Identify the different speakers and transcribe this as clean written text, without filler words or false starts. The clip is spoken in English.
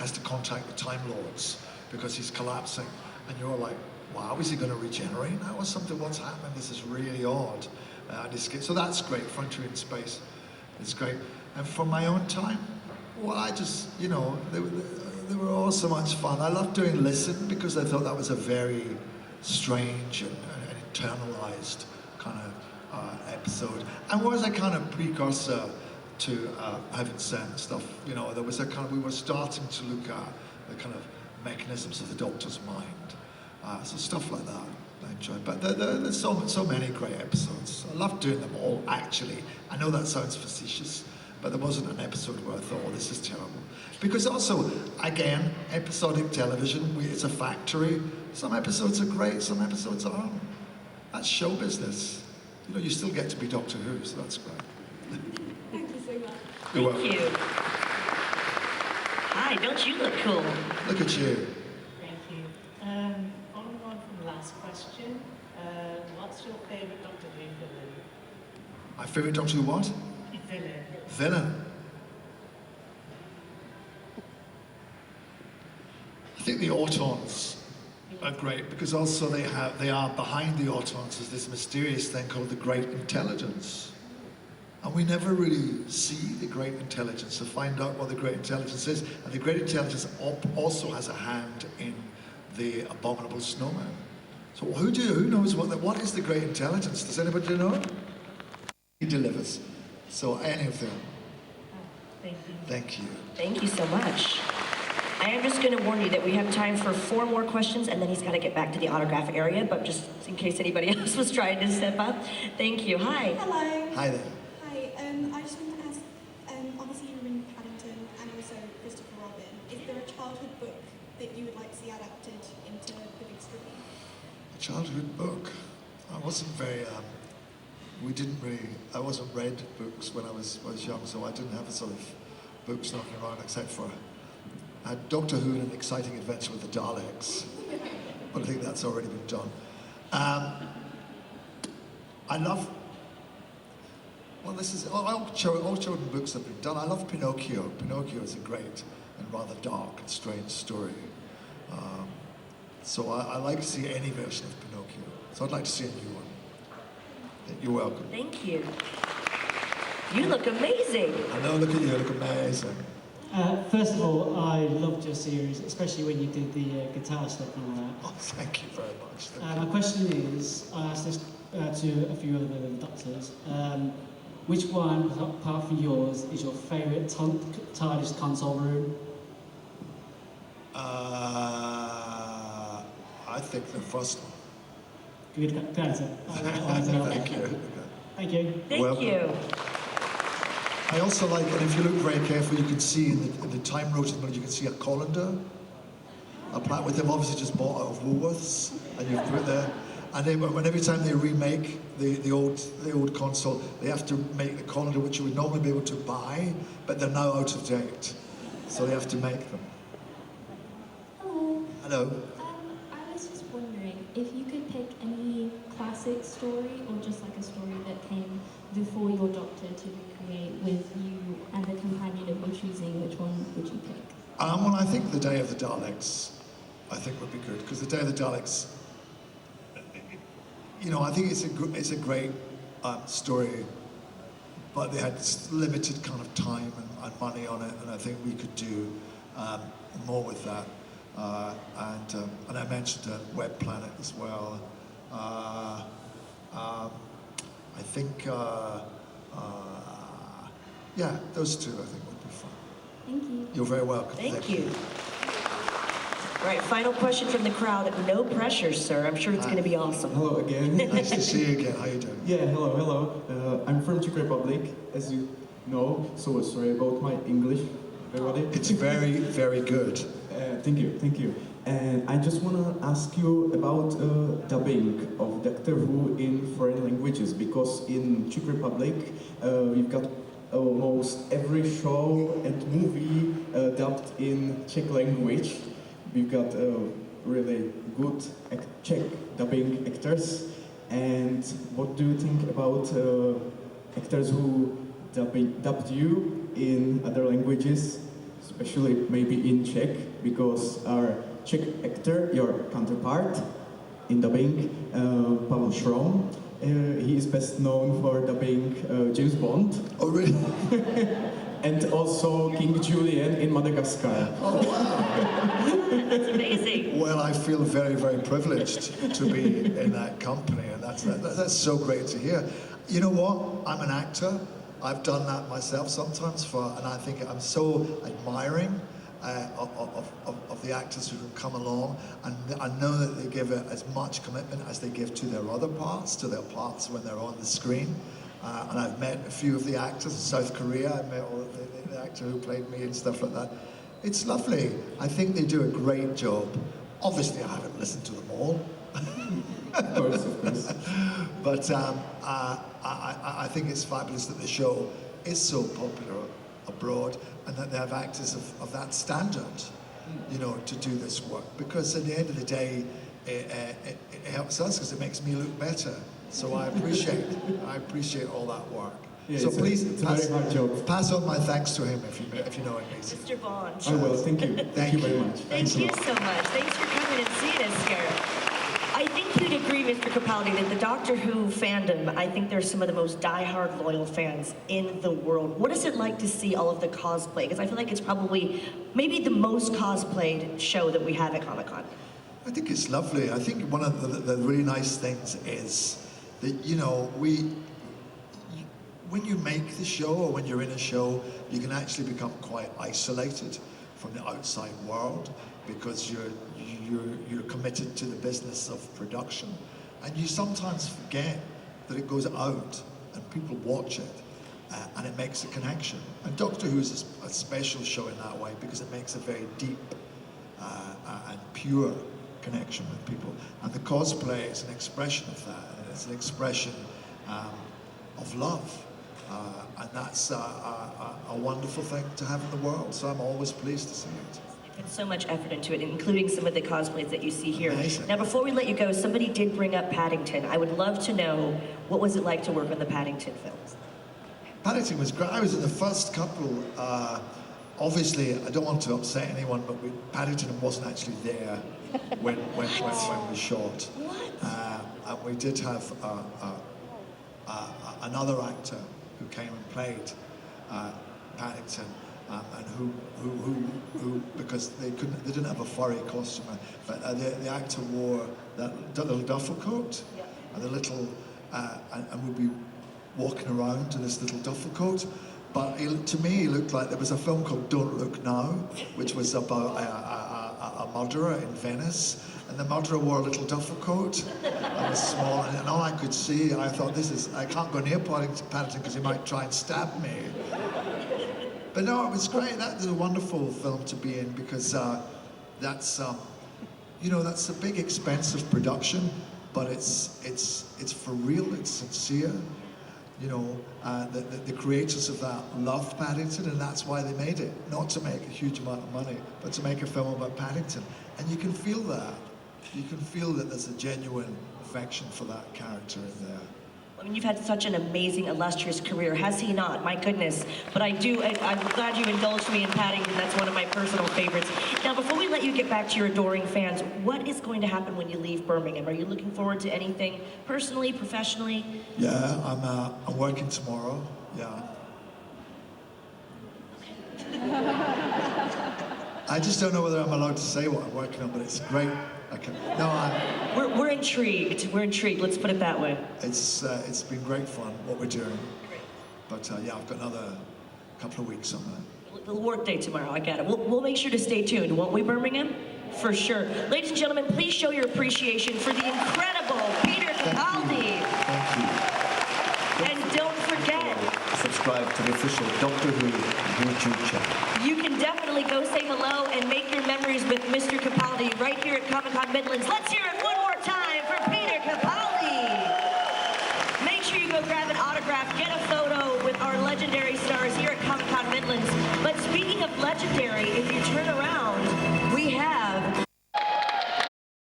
Speaker 1: has to contact the Time Lords because he's collapsing, and you're like, wow, is he going to regenerate now or something? What's happening? This is really odd. So that's great. Frontier in Space is great. And from my own time, well, I just, they were all so much fun. I loved doing Listen because I thought that was a very strange and internalized kind of episode, and was a kind of precursor to Heaven Sent stuff. There was a kind of, we were starting to look at the kind of mechanisms of the Doctor's mind. So stuff like that I enjoyed. But there's so many great episodes. I love doing them all, actually. I know that sounds facetious, but there wasn't an episode where I thought, oh, this is terrible. Because also, again, episodic television, it's a factory. Some episodes are great, some episodes aren't. That's show business. You still get to be Doctor Who, so that's great.
Speaker 2: Thank you so much.
Speaker 3: Thank you. Hi, don't you look cool?
Speaker 1: Look at you.
Speaker 4: Thank you. Following on from the last question, what's your favourite Doctor Who villain?
Speaker 1: My favourite Doctor Who what?
Speaker 4: Villain.
Speaker 1: Villain. I think the Autons are great because also they are behind the Autons is this mysterious thing called the Great Intelligence. And we never really see the Great Intelligence to find out what the Great Intelligence is. And the Great Intelligence also has a hand in the Abominable Snowman. So who knows what is the Great Intelligence? Does anybody know? He delivers. So any of them.
Speaker 4: Thank you.
Speaker 1: Thank you.
Speaker 3: Thank you so much. I am just going to warn you that we have time for 4 more questions, and then he's got to get back to the autograph area, but just in case anybody else was trying to step up. Thank you. Hi.
Speaker 2: Hello.
Speaker 1: Hi there.
Speaker 2: Hi. I just wanted to ask, obviously you're in Paddington and also Christopher Robin. Is there a childhood book that you would like to see adapted into the big screen?
Speaker 1: A childhood book. I wasn't very, I wasn't read books when I was young, so I didn't have a sort of books knocking around except for Doctor Who and an Exciting Adventure with the Daleks. But I think that's already been done. I love, well, this is, all children books have been done. I love Pinocchio. Pinocchio is a great and rather dark and strange story. So I like to see any version of Pinocchio. So I'd like to see a new one. You're welcome.
Speaker 3: Thank you. You look amazing.
Speaker 1: I know, look at you, look amazing.
Speaker 5: First of all, I loved your series, especially when you did the guitar stuff and all that.
Speaker 1: Oh, thank you very much.
Speaker 5: My question is, I asked this to a few other doctors, which one, apart from yours, is your favourite TARDIS console room?
Speaker 1: I think the first one.
Speaker 5: Good answer.
Speaker 1: Thank you.
Speaker 5: Thank you.
Speaker 3: Thank you.
Speaker 1: I also like, and if you look very carefully, you can see in the Time Rotation, you can see a colander, a plant with them obviously just bought out of Woolworths, and you've put it there. And then every time they remake the old console, they have to make the colander which you would normally be able to buy, but they're now out of date, so they have to make them.
Speaker 6: Hello.
Speaker 1: Hello.
Speaker 6: I was just wondering if you could pick any classic story or just like a story that came before your Doctor to recreate with you and the companion of your choosing, which one would you pick?
Speaker 1: Well, I think The Day of the Daleks, I think would be good, because The Day of the Daleks, I think it's a great story, but they had limited kind of time and money on it, and I think we could do more with that. And I mentioned Web Planet as well. I think, yeah, those two I think would be fun.
Speaker 6: Thank you.
Speaker 1: You're very welcome.
Speaker 3: Thank you. All right, final question from the crowd. No pressure, sir. I'm sure it's going to be awesome.
Speaker 7: Hello again.
Speaker 1: Nice to see you again. How you doing?
Speaker 7: Yeah, hello. I'm from Czech Republic, as you know, so sorry about my English, everybody.
Speaker 1: It's very, very good.
Speaker 7: Thank you. And I just want to ask you about dubbing of Doctor Who in foreign languages, because in Czech Republic we've got almost every show and movie dubbed in Czech language. We've got really good Czech dubbing actors. And what do you think about actors who dubbed you in other languages? especially maybe in Czech, because our Czech actor, your counterpart in dubbing, Pavel Schrom, he is best known for dubbing James Bond.
Speaker 1: Oh, really?
Speaker 7: And also King Julian in Madagascar.
Speaker 1: Oh, wow.
Speaker 3: That's amazing.
Speaker 1: Well, I feel very, very privileged to be in that company, and that's so great to hear. You know what? I'm an actor. I've done that myself sometimes, and I think I'm so admiring of the actors who have come along, and I know that they give it as much commitment as they give to their other parts, to their parts when they're on the screen. And I've met a few of the actors in South Korea. I met all the actor who played me and stuff like that. It's lovely. I think they do a great job. Obviously, I haven't listened to them all.
Speaker 7: Of course, of course.
Speaker 1: But I think it's fabulous that the show is so popular abroad and that they have actors of that standard, you know, to do this work. Because at the end of the day, it helps us because it makes me look better. So I appreciate all that work.
Speaker 7: Yeah,
Speaker 1: so please
Speaker 7: it's a very hard job.
Speaker 1: pass on my thanks to him if you know him.
Speaker 3: Mr. Vaughn.
Speaker 7: I will, thank you. Thank you very much.
Speaker 3: Thank you so much. Thanks for coming and seeing us here. I think you'd agree, Mr. Capaldi, that the Doctor Who fandom, I think they're some of the most die-hard loyal fans in the world. What is it like to see all of the cosplay? Because I feel like it's probably maybe the most cosplayed show that we have at Comic-Con.
Speaker 1: I think it's lovely. I think one of the really nice things is that, you know, when you make the show or when you're in a show, you can actually become quite isolated from the outside world because you're committed to the business of production. And you sometimes forget that it goes out and people watch it and it makes a connection. And Doctor Who is a special show in that way because it makes a very deep and pure connection with people. And the cosplay is an expression of that. And it's an expression of love. And that's a wonderful thing to have in the world. So I'm always pleased to see it.
Speaker 3: You put so much effort into it, including some of the cosplays that you see here.
Speaker 1: Amazing.
Speaker 3: Now, before we let you go, somebody did bring up Paddington. I would love to know, what was it like to work on the Paddington films?
Speaker 1: Paddington was great. I was in the first couple. Obviously, I don't want to upset anyone, but Paddington wasn't actually there when we shot.
Speaker 3: What?
Speaker 1: And we did have another actor who came and played Paddington, and who because they didn't have a furry costume, but the actor wore that little duffel coat, and the little and would be walking around in this little duffel coat. But to me, he looked like there was a film called Don't Look Now, which was about a murderer in Venice. And the murderer wore a little duffel coat and was small. And all I could see, I thought, I can't go near Paddington because he might try and stab me. But no, it was great. That was a wonderful film to be in because that's, you know, that's a big, expensive production, but it's for real, it's sincere. You know, the creators of that loved Paddington, and that's why they made it. Not to make a huge amount of money, but to make a film about Paddington. And you can feel that. You can feel that there's a genuine affection for that character in there.
Speaker 3: I mean, you've had such an amazing, illustrious career. Has he not? My goodness. But I'm glad you indulged me in Paddington. That's one of my personal favorites. Now, before we let you get back to your adoring fans, what is going to happen when you leave Birmingham? Are you looking forward to anything personally, professionally?
Speaker 1: Yeah, I'm working tomorrow. Yeah. I just don't know whether I'm allowed to say what I'm working on, but it's great.
Speaker 3: We're intrigued. We're intrigued. Let's put it that way.
Speaker 1: It's been great fun what we're doing. But yeah, I've got another couple of weeks on that.
Speaker 3: The work day tomorrow. I got it. We'll make sure to stay tuned, won't we, Birmingham? For sure. Ladies and gentlemen, please show your appreciation for the incredible Peter Capaldi.
Speaker 1: Thank you.
Speaker 3: And don't forget,
Speaker 1: subscribe to the official Doctor Who YouTube channel.
Speaker 3: You can definitely go say hello and make your memories with Mr. Capaldi right here at Comic-Con Midlands. Let's hear it one more time for Peter Capaldi. Make sure you go grab an autograph, get a photo with our legendary stars here at Comic-Con Midlands. But speaking of legendary, if you turn around,